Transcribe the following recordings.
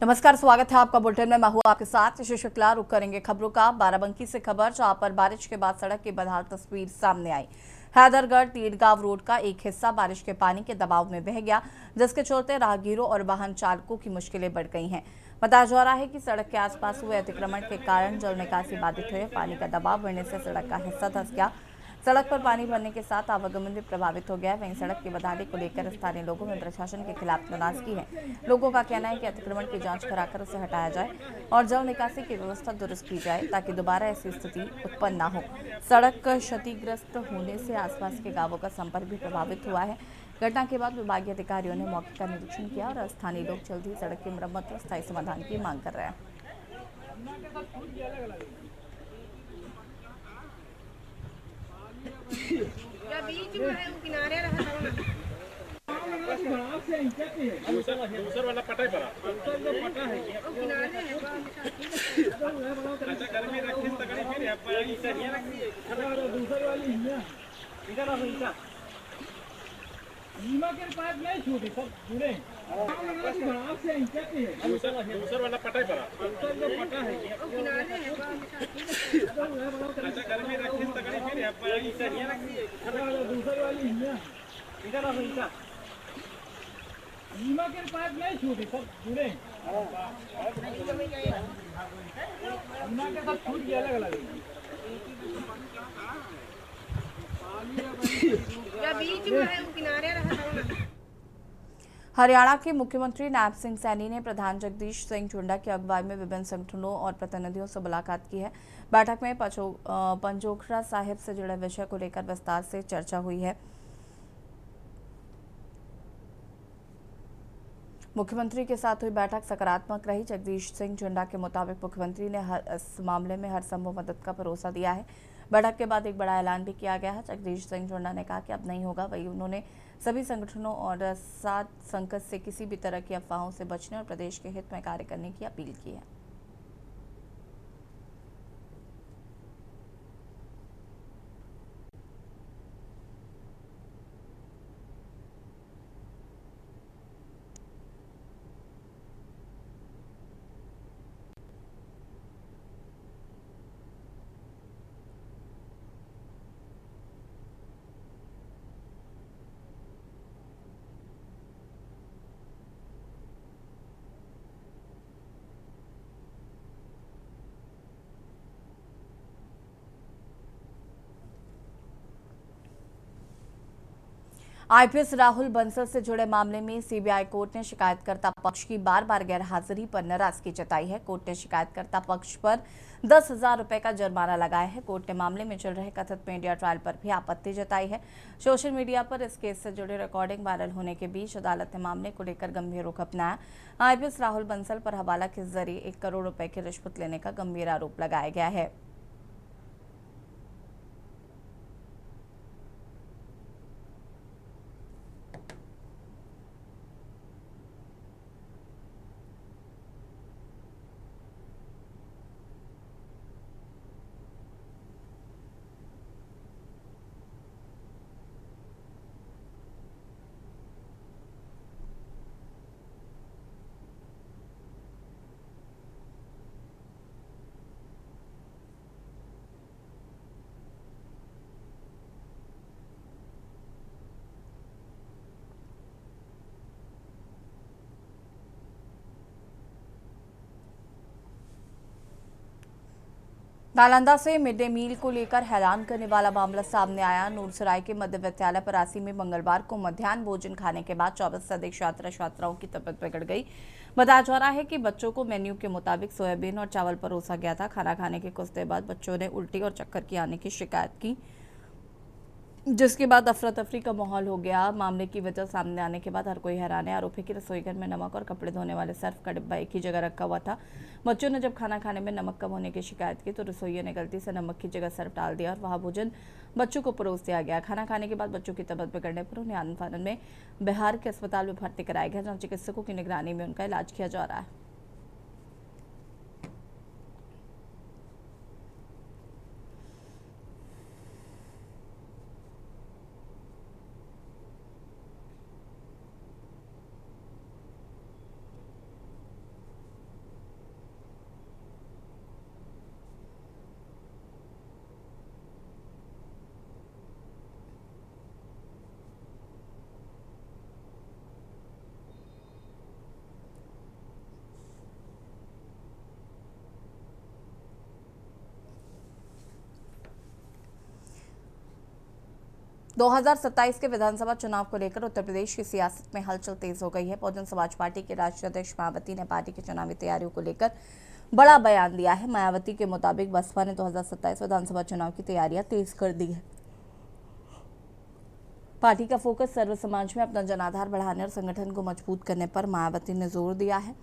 नमस्कार, स्वागत है आपका बुलेटिन में। मैं हूं आपके साथ यशस्वी शुक्ला। रुक करेंगे खबरों का बाराबंकी से खबर, जहां पर बारिश के बाद सड़क की बदहाल तस्वीर सामने आई। हैदरगढ़ तीरगांव रोड का एक हिस्सा बारिश के पानी के दबाव में बह गया, जिसके चलते राहगीरों और वाहन चालकों की मुश्किलें बढ़ गई हैं। बताया जा रहा है कि सड़क के आसपास हुए अतिक्रमण के कारण जल निकासी बाधित हुए। पानी का दबाव बढ़ने से सड़क का हिस्सा धंस गया। सड़क पर पानी भरने के साथ आवागमन भी प्रभावित हो गया है। वहीं सड़क की बदहाली को लेकर स्थानीय लोगों में प्रशासन के खिलाफ नाराजगी है। लोगों का कहना है कि अतिक्रमण की जांच कराकर उसे हटाया जाए और जल निकासी की व्यवस्था दुरुस्त की जाए, ताकि दोबारा ऐसी स्थिति उत्पन्न न हो। सड़क क्षतिग्रस्त होने से आसपास के गांवों का संपर्क भी प्रभावित हुआ है। घटना के बाद विभागीय अधिकारियों ने मौके का निरीक्षण किया और स्थानीय लोग जल्द ही सड़क की मरम्मत और स्थायी समाधान की मांग कर रहे हैं। बीच में है, किनारे रहा दूसर वाला पटा है पटा है किनारे है अच्छा घर में रखी तो करी फिर पानी चाहिए रखी दूसर वाली है इधर आ इधर नीमा के पास नहीं छूटी सब जुड़े दूसर वाला पटा है पटा है किनारे है अच्छा घर में रखी तो करी फिर पानी चाहिए रखी दूसर वाली है इधर आ इधर नीमा के पास नहीं छूटी सब जुड़े नीमा के साथ छूट गया अलग अलग बीच में है, किनारे रहा। हरियाणा के मुख्यमंत्री नायब सिंह सैनी ने प्रधान जगदीश सिंह चुंडा की अगुवाई में विभिन्न संगठनों और प्रतिनिधियों से मुलाकात की है। बैठक में पंजोखरा साहिब से जुड़े विषय को लेकर विस्तार से चर्चा हुई है। मुख्यमंत्री के साथ हुई बैठक सकारात्मक रही। जगदीश सिंह चुंडा के मुताबिक मुख्यमंत्री ने इस मामले में हर संभव मदद का भरोसा दिया है। बैठक के बाद एक बड़ा ऐलान भी किया गया है। जगदीश सिंह चुंडा ने कहा कि अब नहीं होगा। वही उन्होंने सभी संगठनों और साथ संकट से किसी भी तरह की अफवाहों से बचने और प्रदेश के हित में कार्य करने की अपील की है। आईपीएस राहुल बंसल से जुड़े मामले में सीबीआई कोर्ट ने शिकायतकर्ता पक्ष की बार बार गैरहाजिरी पर नाराजगी जताई है। कोर्ट ने शिकायतकर्ता पक्ष पर 10,000 रुपए का जुर्माना लगाया है। कोर्ट ने मामले में चल रहे कथित मीडिया ट्रायल पर भी आपत्ति जताई है। सोशल मीडिया पर इस केस से जुड़ी रिकॉर्डिंग वायरल होने के बीच अदालत ने मामले को लेकर गंभीर रुख अपनाया। आईपीएस राहुल बंसल पर हवाला के जरिए 1 करोड़ रुपए की रिश्वत लेने का गंभीर आरोप लगाया गया है। नालंदा से मिड डे मील को लेकर हैरान करने वाला मामला सामने आया। नूरसराय के मध्य विद्यालय परासी में मंगलवार को मध्याह्न भोजन खाने के बाद 24 से अधिक छात्राओं की तबीयत बिगड़ गई। बताया जा रहा है कि बच्चों को मेन्यू के मुताबिक सोयाबीन और चावल परोसा गया था। खाना खाने के कुछ देर बाद बच्चों ने उल्टी और चक्कर की आने की शिकायत की, जिसके बाद अफरा तफरी का माहौल हो गया। मामले की वजह सामने आने के बाद हर कोई हैरान है। आरोप है कि रसोई घर में नमक और कपड़े धोने वाले सर्फ का डिब्बा एक ही जगह रखा हुआ था। बच्चों ने जब खाना खाने में नमक कम होने की शिकायत की तो रसोइये ने गलती से नमक की जगह सर्फ डाल दिया और वहां भोजन बच्चों को परोस दिया गया। खाना खाने के बाद बच्चों की तबीयत बिगड़ने पर उन्हें आनंद फानन में बिहार के अस्पताल में भर्ती कराया गया, जहाँ चिकित्सकों की निगरानी में उनका इलाज किया जा रहा है। 2027 के विधानसभा चुनाव को लेकर उत्तर प्रदेश की सियासत में हलचल तेज हो गई है। बहुजन समाज पार्टी के राष्ट्रीय अध्यक्ष मायावती ने पार्टी की चुनावी तैयारियों को लेकर बड़ा बयान दिया है। मायावती के मुताबिक बसपा ने 2027 विधानसभा चुनाव की तैयारियां तेज कर दी है। पार्टी का फोकस सर्व समाज में अपना जनाधार बढ़ाने और संगठन को मजबूत करने पर मायावती ने जोर दिया है।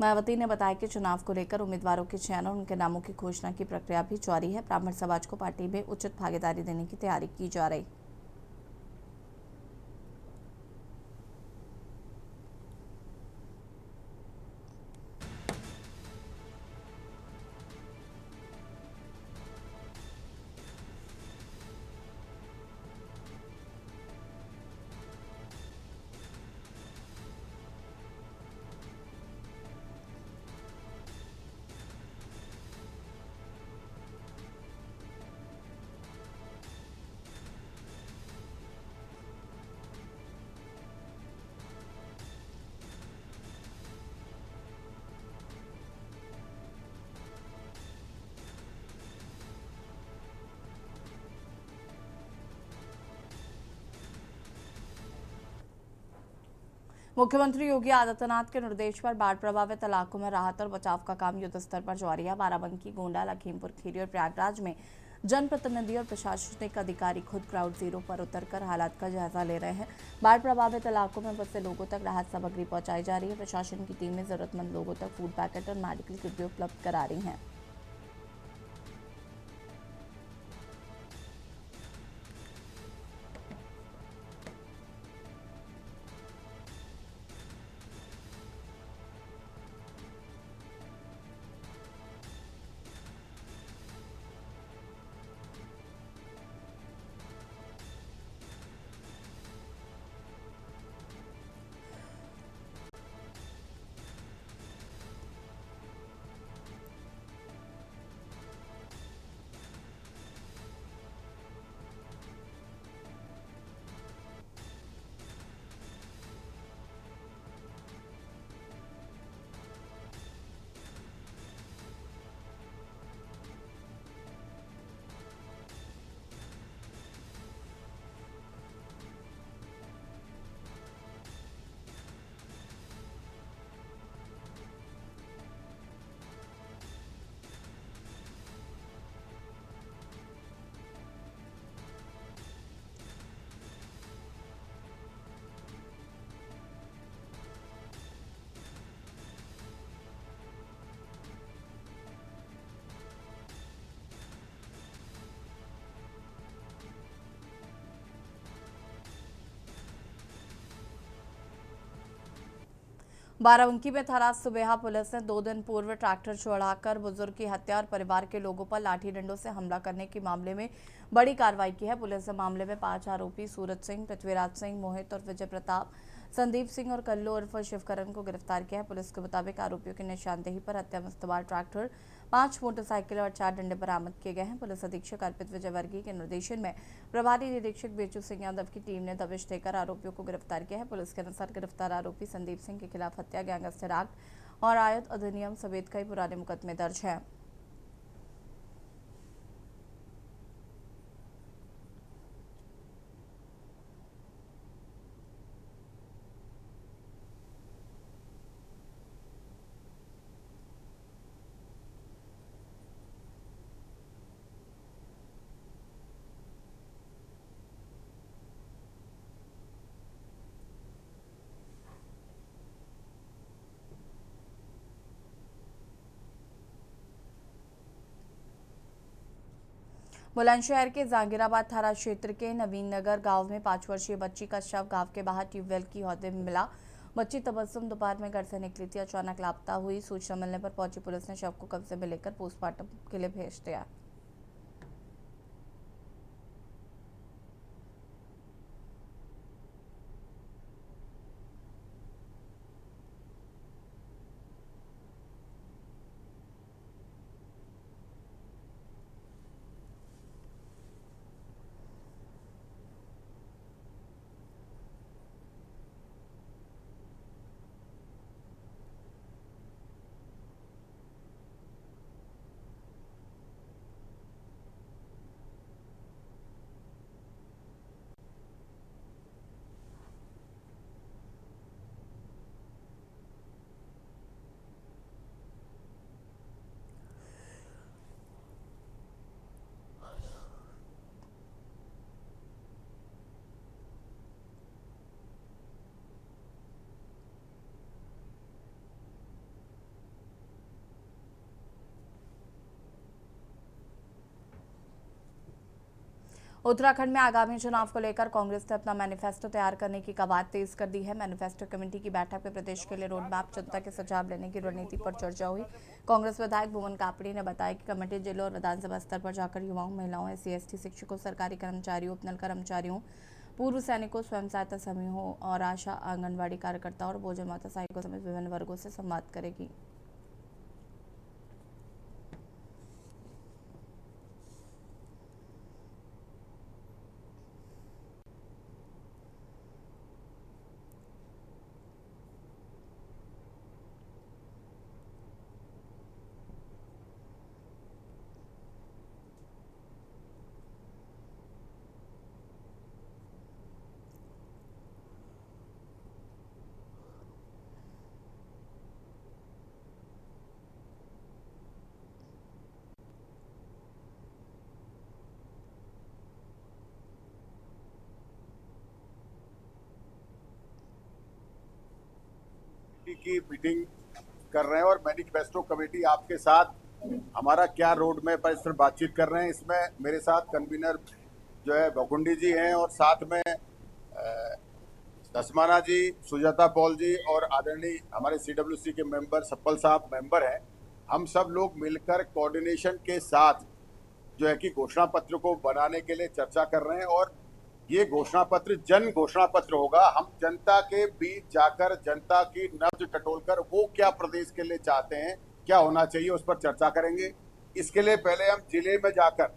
मायावती ने बताया कि चुनाव को लेकर उम्मीदवारों के चयन और उनके नामों की घोषणा की प्रक्रिया भी जारी है। ब्राह्मण समाज को पार्टी में उचित भागीदारी देने की तैयारी की जा रही है। मुख्यमंत्री योगी आदित्यनाथ के निर्देश पर बाढ़ प्रभावित इलाकों में राहत और बचाव का काम युद्ध स्तर पर जारी है। बाराबंकी, गोंडा, लखीमपुर खीरी और प्रयागराज में जनप्रतिनिधि और प्रशासनिक अधिकारी खुद ग्राउंड जीरो पर उतरकर हालात का जायजा ले रहे हैं। बाढ़ प्रभावित इलाकों में बसे लोगों तक राहत सामग्री पहुंचाई जा रही है। प्रशासन की टीमें जरूरतमंद लोगों तक फूड पैकेट और मेडिकल किट भी उपलब्ध करा रही हैं। बाराबंकी में थाना सुबेहा पुलिस ने 2 दिन पूर्व ट्रैक्टर चढ़ाकर बुजुर्ग की हत्या और परिवार के लोगों पर लाठी डंडों से हमला करने के मामले में बड़ी कार्रवाई की है। पुलिस ने मामले में 5 आरोपी सूरज सिंह, पृथ्वीराज सिंह, मोहित और विजय प्रताप, संदीप सिंह और कल्लू उर्फ शिवकरण को गिरफ्तार किया है। पुलिस के मुताबिक आरोपियों की निशानदेही पर हत्या में इस्तेमाल ट्रैक्टर, 5 मोटरसाइकिल और 4 डंडे बरामद किए गए हैं। पुलिस अधीक्षक अर्पित विजयवर्गीय के निर्देशन में प्रभारी निरीक्षक बेचू सिंह यादव की टीम ने दबिश देकर आरोपियों को गिरफ्तार किया है। पुलिस के अनुसार गिरफ्तार आरोपी संदीप सिंह के खिलाफ हत्या, गैंगस्टर एक्ट और आयत अधिनियम समेत कई पुराने मुकदमे दर्ज हैं। बुलंदशहर के जहांगीराबाद थाना क्षेत्र के नवीन नगर गांव में 5 वर्षीय बच्ची का शव गांव के बाहर ट्यूबवेल की हौदे में मिला। बच्ची तबस्सुम दोपहर में घर से निकली थी, अचानक लापता हुई। सूचना मिलने पर पहुंची पुलिस ने शव को कब्जे में लेकर पोस्टमार्टम के लिए भेज दिया। उत्तराखंड में आगामी चुनाव को लेकर कांग्रेस ने अपना मैनिफेस्टो तैयार करने की कवायद तेज कर दी है। मैनिफेस्टो कमेटी की बैठक में प्रदेश के लिए रोड मैप, जनता के सुझाव लेने की रणनीति पर चर्चा हुई। कांग्रेस विधायक भुवन कापड़ी ने बताया कि कमेटी जिलों और विधानसभा स्तर पर जाकर युवाओं, महिलाओं, SC/ST, शिक्षकों, सरकारी कर्मचारियों, उपनल कर्मचारियों, पूर्व सैनिकों, स्वयं सहायता समूहों और आशा, आंगनबाड़ी कार्यकर्ताओं और भोजन माता सहायकों समेत विभिन्न वर्गों से संवाद करेगी। की मीटिंग कर रहे हैं और मैनिफेस्टो कमेटी आपके साथ हमारा क्या रोड मैप है इस पर बातचीत कर रहे हैं। इसमें मेरे साथ कन्वीनर जो है भकुंडी जी हैं और साथ में दसमाना जी, सुजाता पॉल जी और आदरणीय हमारे CWC के मेंबर सप्पल साहब मेंबर हैं। हम सब लोग मिलकर कोऑर्डिनेशन के साथ जो है कि घोषणा पत्र को बनाने के लिए चर्चा कर रहे हैं और ये घोषणा पत्र जन घोषणा पत्र होगा। हम जनता के बीच जाकर जनता की नब्ज टटोलकर वो क्या प्रदेश के लिए चाहते हैं, क्या होना चाहिए, उस पर चर्चा करेंगे। इसके लिए पहले हम जिले में जाकर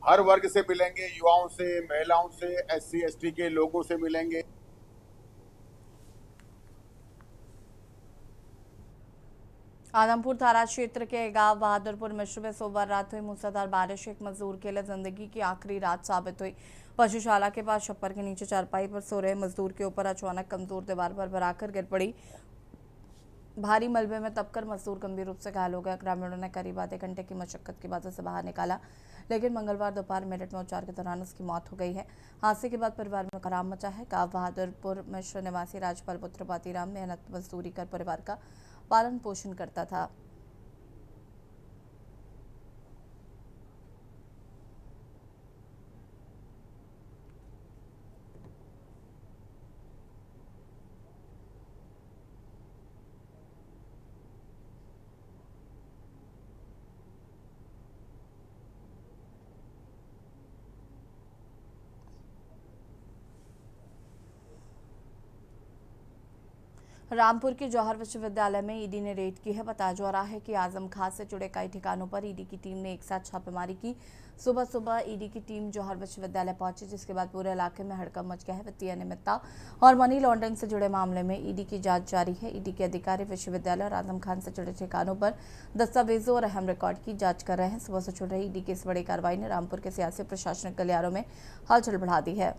हर वर्ग से मिलेंगे, युवाओं से, महिलाओं से, SC/ST के लोगों से मिलेंगे। आदमपुर थाना क्षेत्र के गांव बहादुरपुर मिश्र में सोमवार रात हुई मूसलाधार बारिश एक मजदूर के लिए जिंदगी की आखिरी रात साबित हुई। पशुशाला के पास छप्पर के नीचे चारपाई पर सो रहे मजदूर के ऊपर अचानक कमजोर दीवार पर भराकर गिर पड़ी। भारी मलबे में दबकर मजदूर गंभीर रूप से घायल हो गया। ग्रामीणों ने करीब आधे घंटे की मशक्कत के बाद उसे बाहर निकाला, लेकिन मंगलवार दोपहर मेरठ में उपचार के दौरान उसकी मौत हो गई है। हादसे के बाद परिवार में खराब मचा है। गांव बहादुरपुर मिश्र निवासी राजपाल पुत्र बातीराम मेहनत मजदूरी कर परिवार का पालन पोषण करता था। रामपुर के जौहर विश्वविद्यालय में ईडी ने रेड की है। बताया जा रहा है कि आजम खान से जुड़े कई ठिकानों पर ईडी की टीम ने एक साथ छापेमारी की। सुबह सुबह ईडी की टीम जौहर विश्वविद्यालय पहुंची, जिसके बाद पूरे इलाके में हड़कंप मच गया है। वित्तीय अनियमितता और मनी लॉन्ड्रिंग से जुड़े मामले में ईडी की जांच जारी है। ईडी के अधिकारी विश्वविद्यालय और आजम खान से जुड़े ठिकानों पर दस्तावेजों और अहम रिकॉर्ड की जाँच कर रहे हैं। सुबह से चल रही ईडी की इस बड़ी कार्रवाई ने रामपुर के सियासी प्रशासनिक गलियारों में हलचल बढ़ा दी है।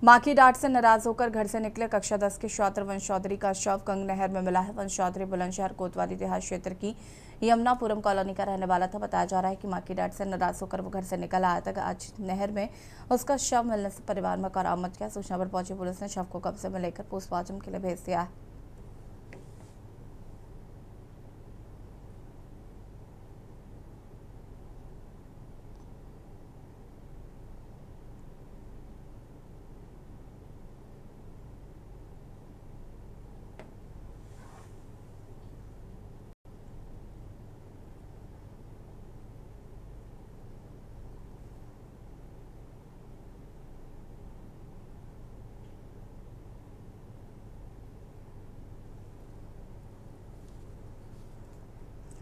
मां की डांट से नाराज होकर घर से निकले कक्षा 10 के छात्र वंश चौधरी का शव गंग नहर में मिला है। वंश चौधरी बुलंदशहर कोतवाली देहात क्षेत्र की यमुनापुरम कॉलोनी का रहने वाला था। बताया जा रहा है कि मां की डांट से नाराज होकर वो घर से निकल आया था। आज नहर में उसका शव मिलने से परिवार में कोहराम मच गया। सूचना पर पहुंची पुलिस ने शव को कब्जे में लेकर पोस्टमार्टम के लिए भेज दिया है।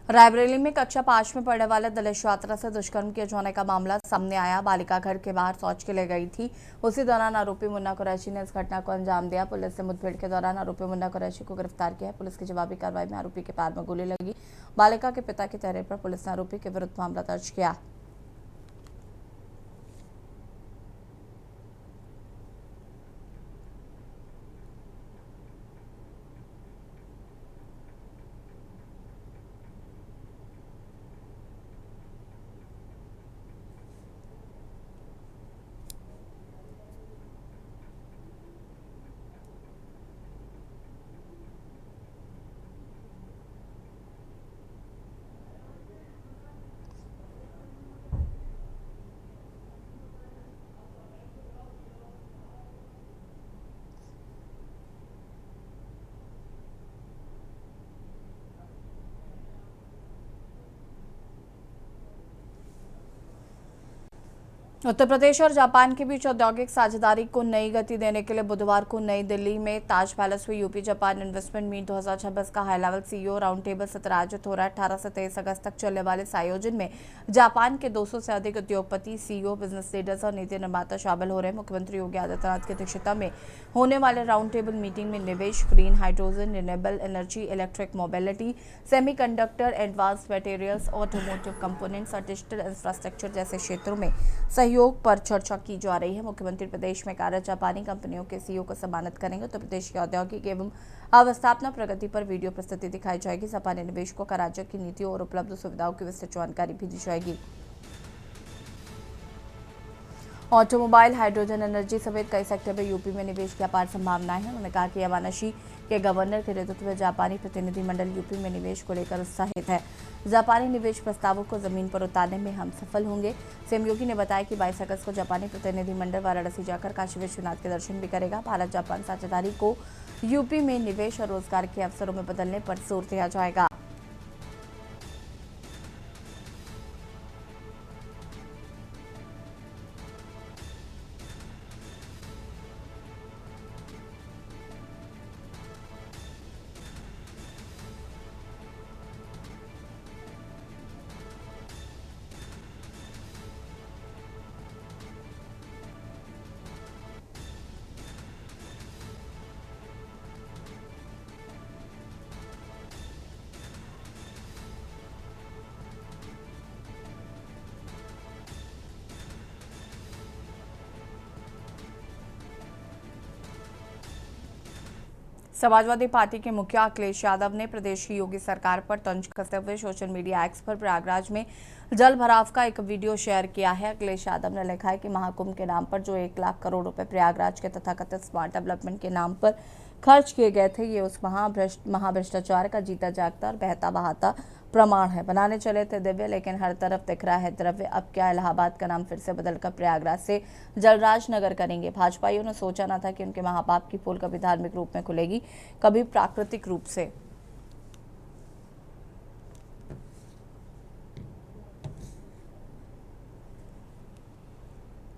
रायबरेली में कक्षा 5 में पढ़ने वाले दलित छात्रा से दुष्कर्म किए जाने का मामला सामने आया। बालिका घर के बाहर शौच के लिए गई थी। उसी दौरान आरोपी मुन्ना कुरैशी ने इस घटना को अंजाम दिया। पुलिस ने मुठभेड़ के दौरान आरोपी मुन्ना कुरैशी को गिरफ्तार किया है। पुलिस की जवाबी कार्रवाई में आरोपी के पैर में गोली लगी। बालिका के पिता के तहरीर पर पुलिस ने आरोपी के विरुद्ध मामला दर्ज किया। उत्तर प्रदेश और जापान के बीच औद्योगिक साझेदारी को नई गति देने के लिए बुधवार को नई दिल्ली में ताज पैलेस में यूपी जापान इन्वेस्टमेंट मीट 2026 का high level CEO round table सत्र आयोजित हो रहा है। 18 से 23 अगस्त तक चलने वाले इस आयोजन में जापान के 200 से अधिक उद्योगपति, सीईओ, बिजनेस लीडर्स और नीति निर्माता शामिल हो रहे हैं। मुख्यमंत्री योगी आदित्यनाथ की अध्यक्षता में होने वाले राउंड टेबल मीटिंग में निवेश, green hydrogen, renewable energy, electric mobility, semiconductor, advance materials, automotive components और डिजिटल इंफ्रास्ट्रक्चर जैसे क्षेत्रों में सहयोग पर चर्चा की जा रही है। मुख्यमंत्री प्रदेश में कार्यरत जापानी कंपनियों के सीईओ को सम्मानित करेंगे। उत्तर प्रदेश की औद्योगिक एवं अवस्थापना प्रगति पर वीडियो प्रस्तुति दिखाई जाएगी। जापानी निवेशकों का राज्य की नीतियों और उपलब्ध सुविधाओं की विस्तृत जानकारी भी दी जाएगी। ऑटोमोबाइल, हाइड्रोजन एनर्जी समेत कई सेक्टर में यूपी में निवेश की अपार संभावनाएं हैं। उन्होंने कहा कि यामानाशी के गवर्नर के नेतृत्व में जापानी प्रतिनिधिमंडल यूपी में निवेश को लेकर उत्साहित है। जापानी निवेश प्रस्तावों को जमीन पर उतारने में हम सफल होंगे। सीएम योगी ने बताया कि 22 अगस्त को जापानी प्रतिनिधिमंडल वाराणसी जाकर काशी विश्वनाथ के दर्शन भी करेगा। भारत जापान साझेदारी को यूपी में निवेश और रोजगार के अवसरों में बदलने पर जोर दिया जाएगा। समाजवादी पार्टी के मुखिया अखिलेश यादव ने प्रदेश की योगी सरकार पर तंज कसते हुए सोशल मीडिया एक्स पर प्रयागराज में जल भराव का एक वीडियो शेयर किया है। अखिलेश यादव ने लिखा है कि महाकुंभ के नाम पर जो 1 लाख करोड़ रुपए प्रयागराज के तथाकथित स्मार्ट डेवलपमेंट के नाम पर खर्च किए गए थे, ये उस महाभ्रष्टाचार का जीता जागता और बहता बहाता प्रमाण है। बनाने चले थे दिव्य, लेकिन हर तरफ दिख रहा है द्रव्य। अब क्या इलाहाबाद का नाम फिर से बदलकर प्रयागराज से जलराज नगर करेंगे? भाजपाइयों ने सोचा न था कि उनके महापाप की पोल कभी धार्मिक रूप में खुलेगी, कभी प्राकृतिक रूप से।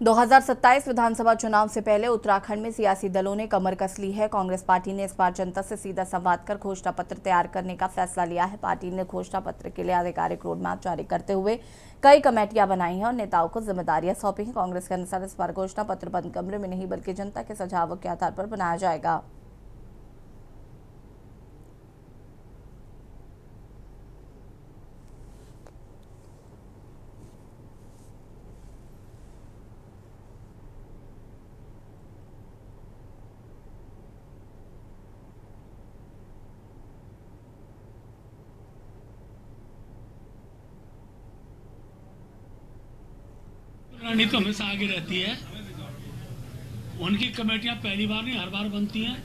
दो 2027 विधानसभा चुनाव से पहले उत्तराखंड में सियासी दलों ने कमर कस ली है। कांग्रेस पार्टी ने इस बार जनता से सीधा संवाद कर घोषणा पत्र तैयार करने का फैसला लिया है। पार्टी ने घोषणा पत्र के लिए आधिकारिक रोडमैप जारी करते हुए कई कमेटियां बनाई हैं और नेताओं को जिम्मेदारियां सौंपी हैं। कांग्रेस के अनुसार इस बार घोषणा पत्र बंद कमरे में नहीं बल्कि जनता के सुझावों के आधार पर बनाया जाएगा। रणनीति तो हमेशा आगे रहती है। उनकी कमेटियां पहली बार नहीं, हर बार बनती हैं।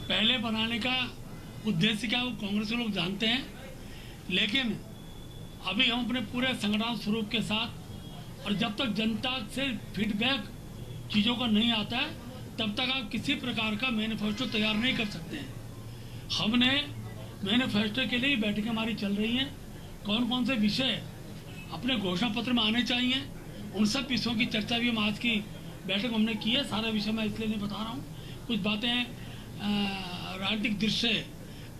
पहले बनाने का उद्देश्य क्या वो कांग्रेस के लोग जानते हैं, लेकिन अभी हम अपने पूरे संगठन स्वरूप के साथ और जब तक जनता से फीडबैक चीज़ों का नहीं आता है तब तक आप किसी प्रकार का मैनिफेस्टो तैयार नहीं कर सकते हैं। हमने मैनिफेस्टो के लिए बैठकें हमारी चल रही हैं। कौन कौन से विषय अपने घोषणा पत्र में आने चाहिए, उन सब विषयों की चर्चा भी हम आज की बैठक हमने की है। सारा विषय मैं इसलिए नहीं बता रहा हूँ, कुछ बातें राजनीतिक दृष्टि से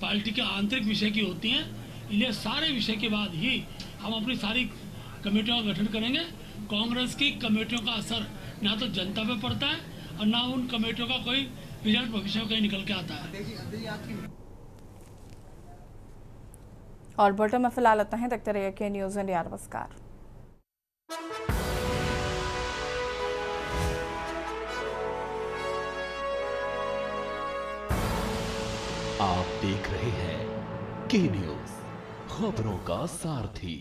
पार्टी के आंतरिक विषय की होती हैं, इसलिए सारे विषय के बाद ही हम अपनी सारी कमेटियों का गठन करेंगे। कांग्रेस की कमेटियों का असर ना तो जनता पे पड़ता है और ना उन कमेटियों का कोई रिजल्ट भविष्य में कहीं निकल के आता है। और बुलेटिन में फिलहाल इतना है। देखते रहिए के न्यूज़ इंडिया। नमस्कार। आप देख रहे हैं के न्यूज़, खबरों का सारथी।